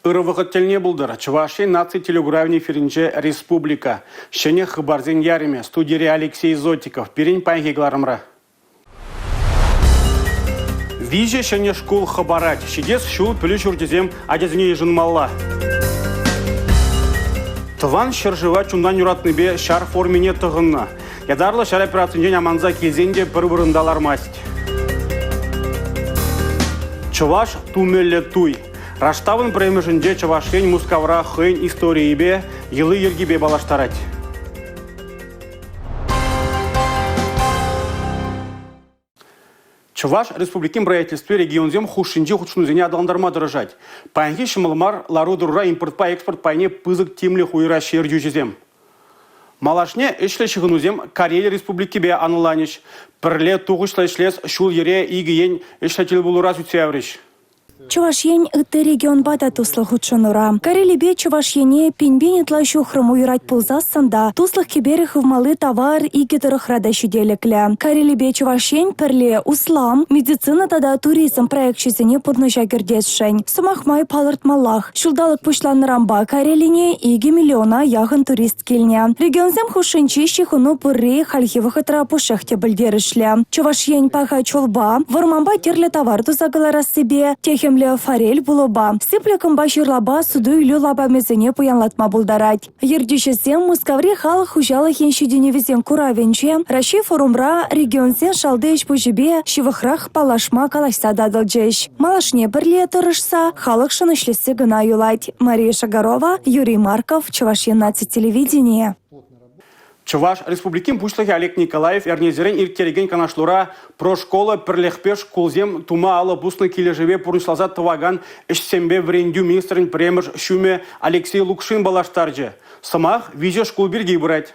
Ырывығыттеліне бұлдыр. Чувашия наци телеграфный эфиринче республика. Шене хыбарзен яриме. Студире Алексей Зотиков. Перень панхегларымра. Виже шене школ хабарать. Шидес шул піліш үрдезем адезіне ежынмалла. Тыван шыржыва чундан юратныбе шар формине тығынна. Ядарлы шар операцинден аманза кезенде бір-біріндалар масть. Чуваш тумелле туй. Раштавын премешінде Чувашень мускавра хын историебе елы ергебе балаштарать. Чуваш республикин правительстве регионзем хушинче худшнузене адаландарма дырыжать. Паянхи шымылмар лару дурура импорт-па экспорт-пайне пызык тимле хуйра шер дюжезем. Малашне эшле шығынузем Карелия республики бе аныланиш. Пірле туғышла эшлес шул ере игиен эшлетел булурас үтсеавриш. Чувашьень ыты регион бада туслых ученура. Карелибе Чувашьене пинбенетла шухрым уйрать пулзассанда, туслых киберых в малы товар и гетерых рада щеделекля. Карелибе Чувашьень перле услам, медицина тада туризм проект чизене подножа гердесшень. Сумахмай палырт малах, шулдалык пушлан рамба Карелине иги миллиона ягын турист кельня. Регионзем хушинчи щихуну пыры хальхивых ытра пушехте бельдерышля. Чувашьень паха чулба, вармамба терле товар тузагалара себе, техем форель булоба. Сыпляком баширлаба суду илю лаба мезене пуянлатма булдарать. Ердюшесем мускаври хал хужала хенщидине везен куравенче. Раши форумра регионсен шалдееш пужебе шивахрах палашма калашса дадылджеш. Малашне бірле тұрышса халық шынышлесі гына юлать. Мария Шагарова, Юрий Марков, Чувашия наци телевидение. Чуваш республикин пушлахи Олег Николаев эрнезерен иртереген канашлура про школа перлехпеш кулзем тума алы бусны килежеве пурнышлазат тываган эшсембе врендю министрин премеш шуме Алексей Лукшин балаштарджы. Самах визе школ бирги брать.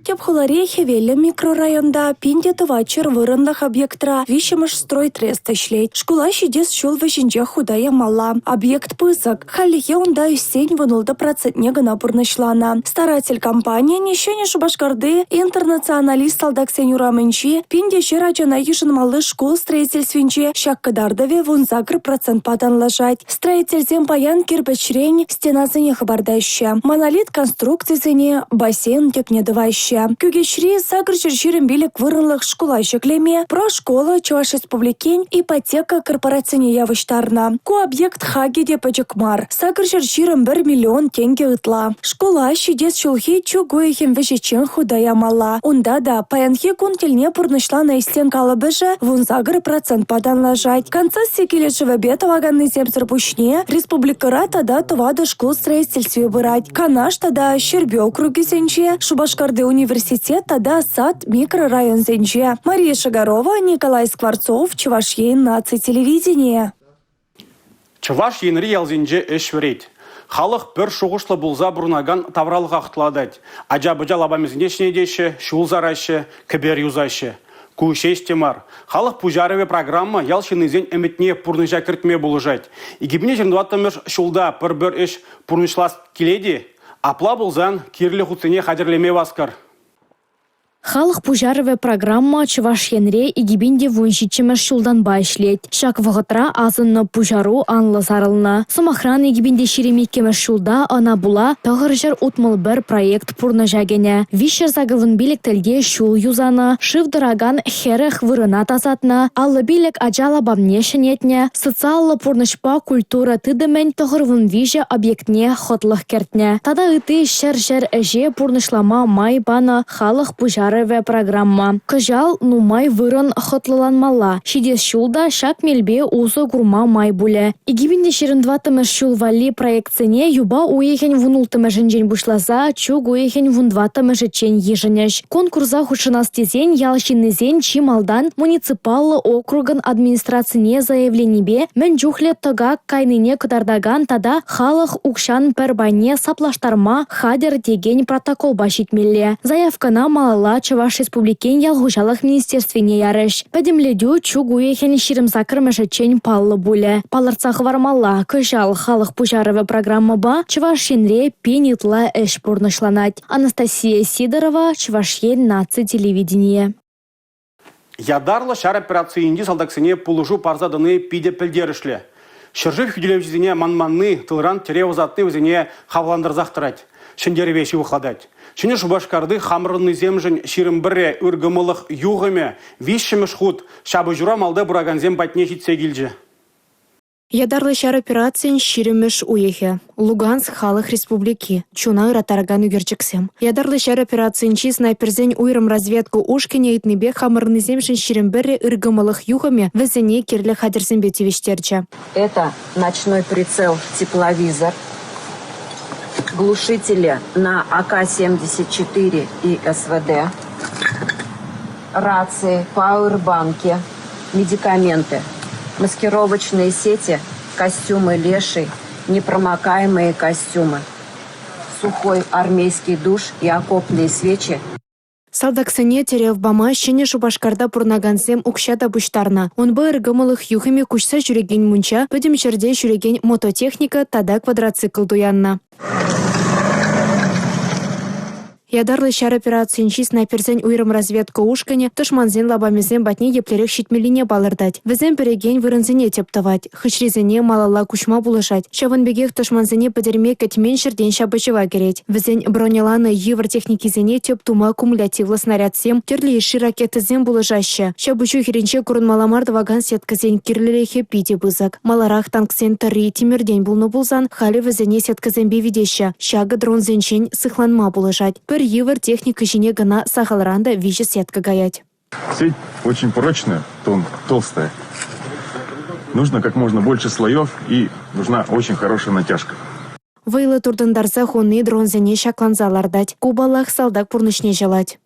Тепхуларе хевелі микрорайонда пинде тывачыр вырынлых объектра вишемыш стройтрест ішлейт. Школа шидес шул вишінже худая мала. Объект пызык. Халихе онда үсень вынылды процентне гына пурнышлана. Старатель компания нещене Шубашкарды интернационалист алдаксен юрамынчи пинде шерачана ешынмалы школ строительственче шаккадардове вунзакр процент паданлажать. Строительзем паян кирпичрень стеназыне хабардаща. Монолит конструкциясыне бассейн текне дываща. Кюгешри сагрчер ширим билик вырынлых школа шеклеме про школа Чуваш республикин ипотека корпорацияне явыштарна. Ку объект хагеде пачекмар. Сагрчер ширим 1 миллион тенге ытла. Школа шидес шулхи чугуехем вешечен худая мала. Унда да паянхи кунтельне пурнышла на истен калабыжа вунзагр процент паданлажать. Концессия келешеве бетоваганный земсыр пушне республикара тада тувады школ строительстве бырать. Канаш тада Щербе округи сенче Шубашкарды университет тада сад микрорайон зенче. Мария Шагарова, Николай Скворцов, Чувашья наци телевидение. Чуваш енри ялзенже эшверейт. Халық бір шуғышлы бұлза бұрнаган тавралық ақтыладать. Аджа-бұджа лабамезінде деші, шул зарайшы, кібер юзайшы. Кушеш темар. Халық пужарове программа ялшынызен әметне пұрныжа кіртме бұлыжать. Игібіне жындуаттымыш шулда бір-бір эш пұрнышлас келеді. Апла бұлзан кирлі құтсыне қадірлеме басқар. Халық пужарове программа Чувашьенре и гибинде вуншичеме шулдан байшлет. Шак вғытра азынны пужару анлы зарылны. Сумахран и гибинде ширемекеме шулда ана була тағыржар утмыл бір проект пурны жагене. Вишер загылын билектелге шул юзаны, шывдыраган херех вырына тазатны, аллы билек аджала бамне шынетне, социаллы пурнышпа культура тыдымен тағырвын виже объектне хотлых кертне. Тада ыты шер-шер әже пурнышлама май баны халық пужарове программа. Кажал нумай вырын хотлыланмала. Шидес шулда шак мельбе узы гурма май буле. Игибинде шеріндватымы шул вали проектсене юба уехен вунултымы жінжен бушлаза, чуг уехен вундватымы жычен еженеш. Конкурса хушынастезен ялшиннезен чималдан муниципаллы округын администрацияне заявленибе мен жухле тыгак кайныне кыдардаган тада халық укшан пербайне саплаштарма хадер деген протокол башитмелле. Заявкана малала Чуваш республикен ялгужалых министерствене ярыш. Пәдемледю чугуехен ширимзакырмышычен паллы буле. Палырцах вармалла, кыжал халық пужаровы программа ба Чувашьенре пенитла эш пурнышланать. Анастасия Сидорова, Чувашье наци телевидение. Ядарлы шар операцийінде салдаксыне пулыжу парзадыны пиде пілдерішлі. Шыржыв хүделевжізіне манманны, тылран теревозатны өзіне хавландырзақтырать. Шындеревеші ұқладать. Шыны Шубашкарды хамырынны земжін ширым бірі үргімылық юғыме, вишшіміш худ, шабы жура малды бұраганзем батне жетсе келжі. Ядарлы шар операциян ширемеш уехе. Луганск халық республики. Чуна ратараган үгерчіксем. Ядарлы шар операциян чи снайперзен уйрым разведку ушкене итнебе хамырны земшін ширем бірі үргімылық юғыме візіне керлі хадерзен бетевештерчі. Это ночной прицел тепловизор, глушители на АК-74 и СВД, рации, пауэрбанки, медикаменты, маскировочные сети, костюмы леший, непромокаемые костюмы, сухой армейский душ и окопные свечи. Салдаксыне терев бама шене Шубашкарда пурнагансем укшата буштарна. Он бы ыргымылых юхыме кучса жүреген мунча, пөдім жерде жүреген мототехника тада квадроцикл дуянна. Ядарлы шар операциян чи снайперзен уйрым разведка ушкане, тышманзен лабамезен батне еплерек шитмелине балырдать. Візен переген вырынзене тептавать, хычрезене малала кучма булышать. Шавынбегех тышманзене падерме кәтмен шырден шабычыва кереть. Візен бронеланы евр техникизене тептума кумулятивлы снаряд сем, терлейші ракетызен булышаще. Шабычу херенче курын ваган сеткізен кирлерехе пите бызак. Маларах танксен тары тимерден булны булзан, хали візене сеткізен бевидеща. Шага дронзенчен сыхланма булышать. Бір евр техника жіне гына сағалранда вижі сетка гаять. Сеть очень прочная, толстая. Нужно как можно больше слоев и нужна очень хорошая натяжка. Вайлы турдандарса хонны дронзене шакланзалардать. Кубалах салдак пурнышне желать.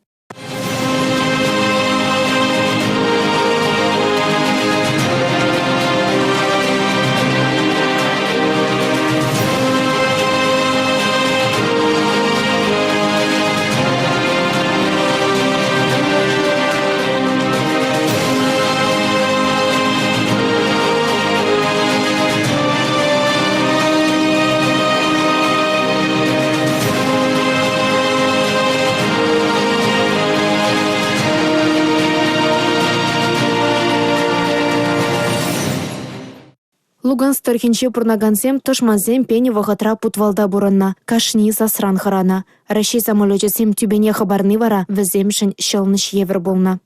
Луганск тархинче пурнагансем тышманзем пені вағытра путвалда бурынна. Кашни засран хырана. Раши самолетесем тюбене хабарны вара віземшін шелныш евр болна.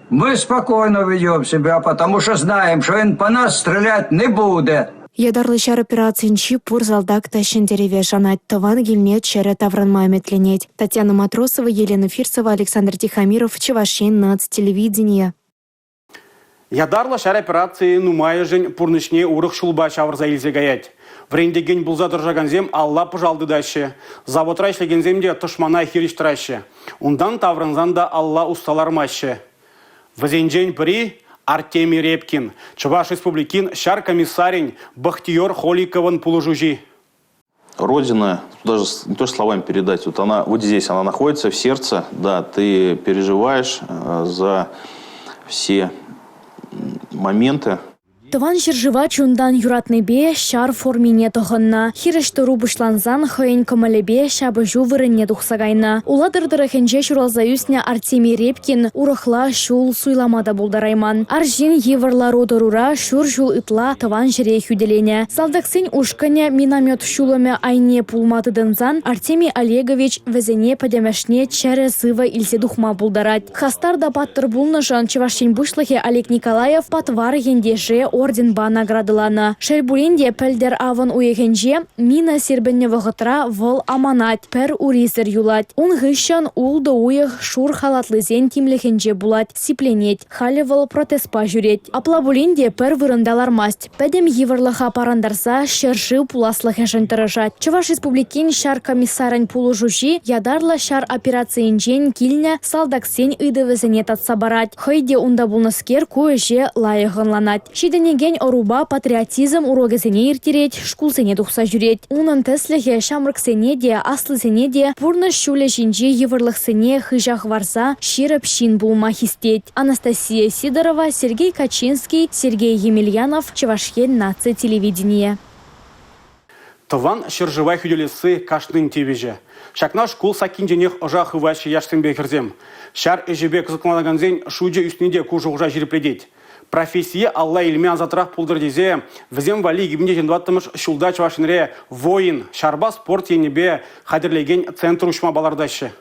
Мы спокойно ведем себя, потому что знаем, что он по нас стрелять не будет. Ядарлы шар операциянчи пур залдак тащин дереве жанать. Тыван гильнет шәрі тавранма метленеть. Татьяна Матросова, Елена Фирсова, Александр Тихомиров, Чевашен, НАЦ, телевидение. Ядарлы шар операции нумайы жын пурнышне урық шулба шавырза илзе гаять. Врендеген бұлза дыржаганзем Алла пыжалды дашы. Заводра ішлегенземде тышмана хириштырашы. Ундан таврынзан да Алла усталармашы. Візенжен бірі Артемий Репкин, Чуваш Республикин шар комиссарин Бахтиер Холикован Пулужужи. Родина, даже не то что словами передать, вот она вот здесь, она находится в сердце, да, ты переживаешь за все моменты. Тыван жыржыва чундан юратнебе шар формине тоғынна. Хирышты бышланзан хойын көмілебе шабы жувырыне тухсагайна. Уладырдыры хенже шуралзаюсня Артемий Репкин урықла шул суйламада болдарайман. Аржин еврлар одырура шур жул ытла тыван жире хүделене. Салдаксен ушкане миномет шулыме айне пулматыдынзан Артемий Олегович візене падемешне чәрі сыва илсе духма болдарать. Хастарда паттыр булнышан Чевашен бұшлығы Олег Николаев патвар ендеше орден ба наградылана. Шельбуринде пәлдер аван уегенже мина сербенне вағытра вол аманат пәр урисер юлать. Он ғышан улды уег шур халатлызен тимлехенже булать сипленет. Халі вол протеспа жүрет. Аплабулинде пәр вырындалар масть. Пәдем еврлыха парандарса шерши пуласлығы жантырыжат. Чуваш Республикин шар комиссарын пулужуши ядарла шар операциянжен килне салдаксен ыдывызене татса барать. Хойде унда булнаскер көже лайығынланат. Шиденеген оруба патриотизм урогезене иртерет, шкулсене тухса жүрет. Унын теслеге шамрыксене де, аслысене де, пурны шуле жинже еврлықсене хыжах варса, ширып шин булма хистет. Анастасия Сидорова, Сергей Качинский, Сергей Емельянов, Чевашен, НАЦ, телевидение. Тыван шыржывай хүделесі кашнын тебеже. Шакна шкул сакинженех ұжа хывайшы яштын бекірзем. Шар әжебе қызықмалаганзен шуджа үстінде күжуғжа жүріпредет. Профессия Алла илме азатрах пулдырдезе, візем вали гибінде жендуаттымыш шулда чувашинре воин, шарба спорт енебе хадерлеген центр ушма балардашы.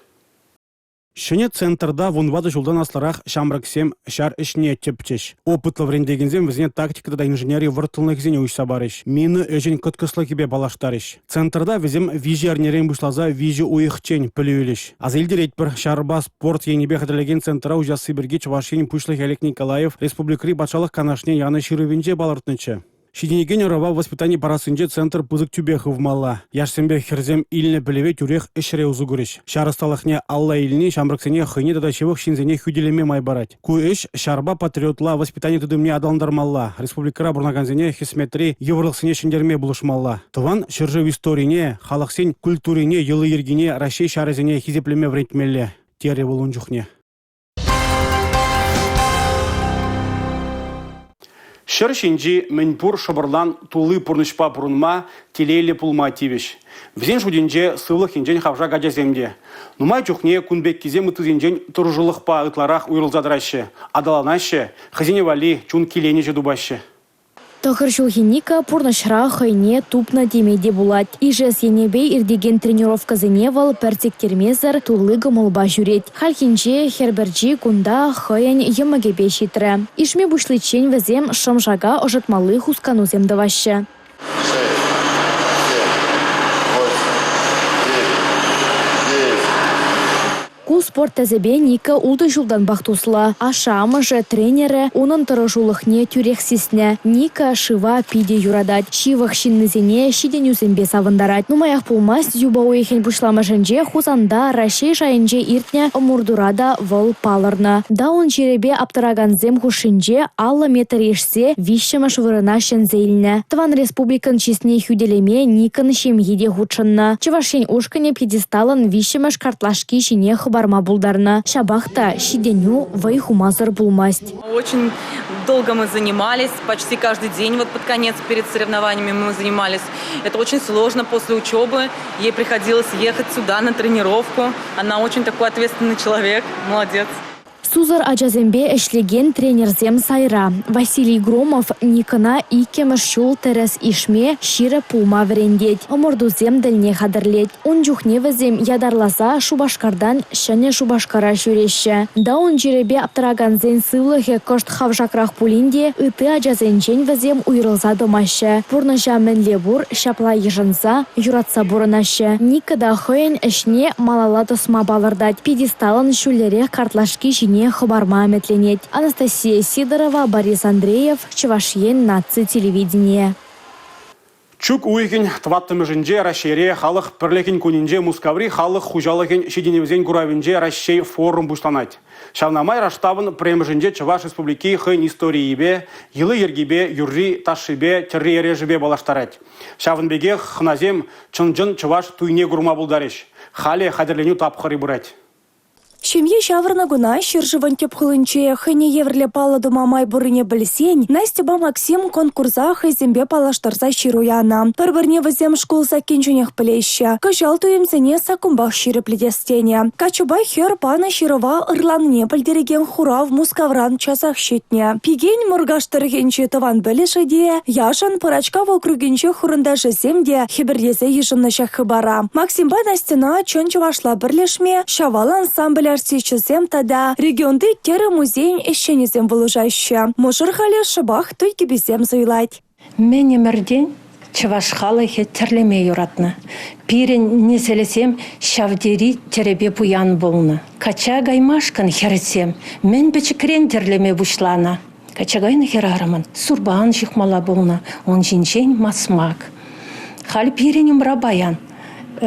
Шыне центрда вунвады жулдан асларах шамраксем шар ішне тепчеш. Опытлы врендегензем візне тактикада да инженерия выртылных зене уйса барыш. Мені өжен көткіслы кебе балаштарыш. Центрда візем вижи арнерен бұшлаза вижи уйықчен пілеуліш. Азелдер етпір шарба спорт енебе хадерлеген центра ужасы бірге Чувашин Пушлых Олег Николаев республикри бачалық канашне яны ширывенже балартнычы. Шиденеген орава воспитание парасынже центр пызык тюбехов мала. Яшсембе херзем илне білеве тюрех ішре узугурыш. Шарысталықне Алла илне шамраксене хыне дадачевых шинзене хюделеме майбарать. Ку иш шарба патриотла воспитание тудымне адаландармалла. Республикара бурнаганзене хисметри еврлықсене шиндерме булышмалла. Туван шыржы историне, халықсен культурине, йылы ергене Россия шарызене хизеплеме врентмелле. Тере волунчухне. Шыршинжи Мінпур шыбырлан тулы пурнышпа пурунма телейлі пулма тивиш. Візен шуденже сывлық инжен хавжа гадяземде. Нумай чухне кунбек кизе мытызенжен тұржылықпа ытларах уйрылзадырашы. Адаланашы, хызене вали чун келенеже дубашы. Тахыр шулхинника пурнашра хайне тупна демеде булат. Ижес енебей ирдеген тренировка зеневал перцектермезер тулыгы молба жюрет. Хальхинче херберджи кунда хаян емагебе шитре. Ишме бушлычен везем шамжага ожатмалы хускану земдаваще. Ку спорт тәзебе Ника улды жылдан бақтусла. Аша же тренері оның тұрышулықне тюрексисне. Ника шыва пиде юрадать. Шивах шиннызене шиден юзембе савындарать. Нумаях пулмас юба уехен пушламашынже хузанда Рашей жайынже иртне мурдурада вол палырна. Да он жеребе аптыраганзем хушинже алла метрешсе вишчамаш вырына шензейліне. Тван республикан чесне хюделеме Никан шемьеде худшынна. Чывашен ушкане пьедесталан вишчамаш картлашки шине барма булдарна. Шабахта шиденю вайхумазар булмасть. Очень долго мы занимались, почти каждый день вот под конец перед соревнованиями мы занимались. Это очень сложно после учебы. Ей приходилось ехать сюда на тренировку. Она очень такой ответственный человек. Молодец. Сузар аджазембе эшлеген тренерзем сайра. Василий Громов Никана икемеш шул терес ишме шире пулма врендеть. Омордузем дельне хадерлеть. Он жухневезем ядарласа шубашкардан шане шубашкара шуреше. Да он жеребе аптыраганзен сывлыхе кошт хавжакрах пулинде ыты аджазенчен везем уйрылза домаще. Пурныжа менлебур шапла ежынса юратса бурынаще. Никада хойен эшне малала тосма балырдать. Пьедесталын шулере картлашки жіне хабарма аметленет. Анастасия Сидорова, Борис Андреев, Чувашьен наци телевидение. Чук уйген тваттымы жінже Рашере халық пірлеген көнінже Мускаври халық хужалыген шеденевзен гуравинже Рашей форум бушланать. Шавнамай раштабын премы жінже Чуваш республики хын историебе, йылы ергебе, юрри ташибе, терри ережебе балаштарать. Шавынбеге хназем чынжын Чуваш туйне гурма булдареш. Хали хадерленю тапхары бурать. Шемье шаврна гуна шыржыван тепхылынче хыне еврле паладу мамай бурыне білсен, Настеба Максим конкурса хайзембе палаштарса шируяна. Пір-бірне візем школса кенчунех білеші. Кыжал туемзене сакумбах ширы пледестене. Качубай хер пана широва ырланне білдереген хурав Мускавран часах щитне. Пиген мұргаштыргенче тыван білешіде, яшан пырачка в округенче хурында жеземде хибердезе ежыннышах хыбара. Максимба Настена чон чувашла бірлешме, шавал ансамбль артичезем тада регионды кері музейн ещенезем вылужаще. Мушыр халі шыбах тойки безем зайлать. Мен емірден Чуваш халыхе терлеме юратны. Пирен неселесем шавдери теребе буян болны. Кача гаймашкан хересем, мен бечекрен терлеме бушлана. Качагайны херарымын, сурбаан жихмала болны, он жинжен масмак. Хал пиренем рабаян.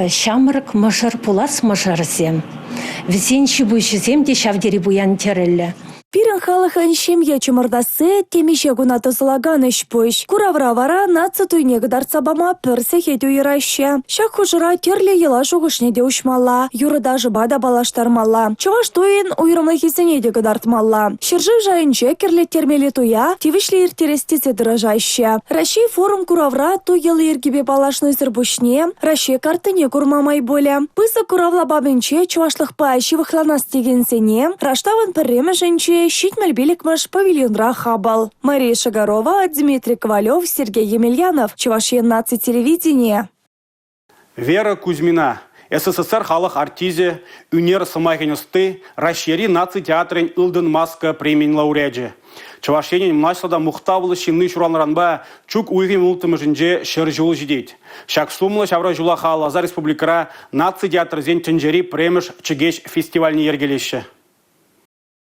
Шамрык мышыр пулас мышырсем. Візенші бұйшызем де шавдері буян терелі. Пирен халыхан шемье чумырдасы темеше гунаты зылаган ішпуш. Куравра вара нацы туйне гыдарцабама пірсе хеде уйраще. Шак хужыра терле ела жуғышне де ушмалла. Юрыда жыбада балаштармалла. Чуваш туйын уйрымлы хесене де гыдартмалла. Шыржы жайынче керле термеле туя, тивишле иртерестице дырыжаще. Рашей форум куравра туй елы ергебе балашной зырбушне, Рашей картыне курмамай боле. Пысы куравла бабынче чувашлық па шивыхланас дегенсене, раштавын пірреме жынче Пире щитмель биликмаш павильонра хабал. Мария Шагарова, Дмитрий Ковалев, Сергей Емельянов. Чувашия наци телевидение. Вера Кузьмина. СССР халық артизе, үнер сымайгенесты, Рашери наци театрын Илден Маска премиин лауреаджи. Чувашенин млашсада мухтавлы шинны шуранларанба чук уйгин ултымыжынже шыр жулы жидейд. Шак сумлы шавра жула халаза республикара наци театр зен тенджери премеш чегеш фестивальни ергелеші.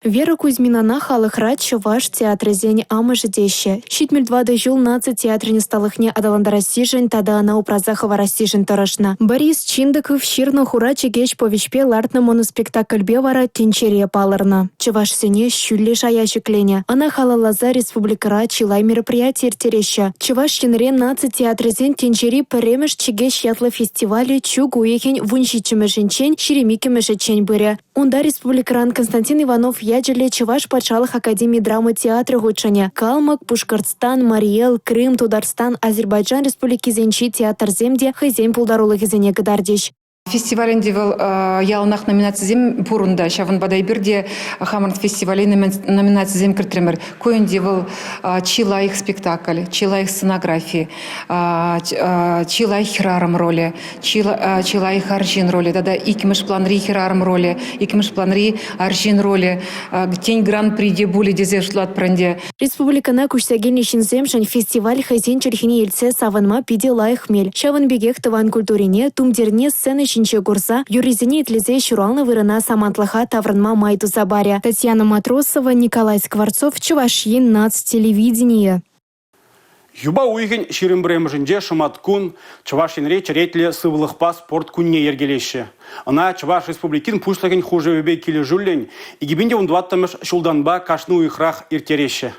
Вера Кузьминана халықра Чуваш театры зен амыжы деші. Щитмель 2 жул наци театрыне сталыхне адаланда рассижен, тада ана упразахова рассижен тұрышна. Борис Чиндыков ширна хура чегеш повечпе лартна моноспектакльбе вара тенчере палырна. Чуваш сене щулли шаящиклене. Ана халалаза республикара чилай мероприятие тереща. Чуваш енре наци театры зен тенчери премеш чегеш ятлы фестивале чуг уехень вунщичеме женчен, шеремикеме жечень быря. Унда республикаран Константин Иванов яджеле Чуваш патшалых академии драмы театра гучаня. Калмык, Пушкарстан, Мариэл, Крым, Тударстан, Азербайджан республики зенчи театр земде хызен пулдарулы хызене гдардеш. Фестивалінде был ялнах номинация зем бурунда. Шаван бадайбирде хамарт фестивале номинация зем кертремер. Коенде был чилайх спектакль, чилайх сценографии, чилайх хирарам роли, чилайх аржин роли. Тогда икмеш планри хирарам роли, икмеш планри аржин роли. Тень гран-при де були дезершлат пранде. Республикана кушсагени шинземшан фестиваль хазен черхини ельце саванма пиде лайхмель. Шаван бегех таван культурине, тумдерне сцены шинче курса, юризине итлизе шуралны вырына самантлаха таврынма майту забаря. Татьяна Матросова, Николай Скворцов, Чувашин нац телевидение. Юба уйген ширимбремжинже шаматкун Чувашинре черетле сывлыхпа спорт кунне ергелеші. Ана Чуваш республикин пушлаген хуже вебе келе жүллен, игибинде ундваттамыш шулданба кашны уйхрах иртереші.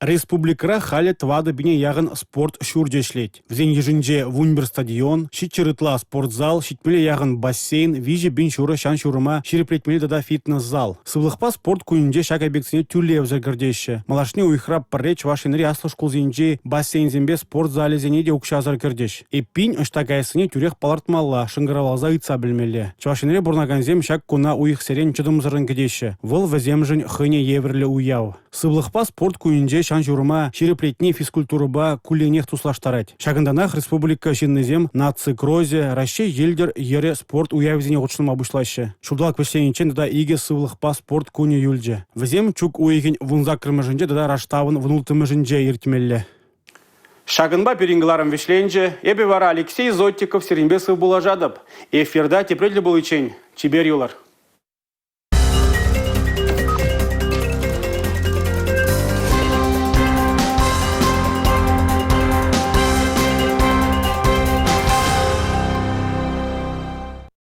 Республикара халі твады бине яғын спорт шурдешлет. Взен ежінже вунбір стадион, шитчерытла спортзал, шитмеле яғын бассейн, виже бин шуры шан шурыма ширеплетмеле дада фитнес-зал. Сывлықпа спорт күйінже шак объектсіне тюле взагірдеші. Малашне уйхрап парре Чувашинри аслы школзенже бассейн зембе спортзале зене де укшазар кірдеш. Эппин ұштагайсыне тюрех палартмалла, шыңғыравалза ұйтса білмелі. Чувашинре бурнаганзем шак куна уйх серен чыдымзырын кедеші. Выл ваземжын хыне еврлі уяв. Сывлықпа спорт күйінже шан журыма ширеплетне физкультурыба куленех туслаштарать. Шагынданах республика шиннезем наци крозе, раще елдер ере спорт уявзине учным обушлаще. Шудалак весеничен да иге сывлықпа спорт куне юльже. Везем чук уеген вунзак кырмыжынже да раштавын внултымыжынже иртмелле. Шагынба перингыларым вешленже, эбе вара Алексей Зоттиков серенбесов булажадып. Эфирда тепредлі бұл ичен. Чибер юлар.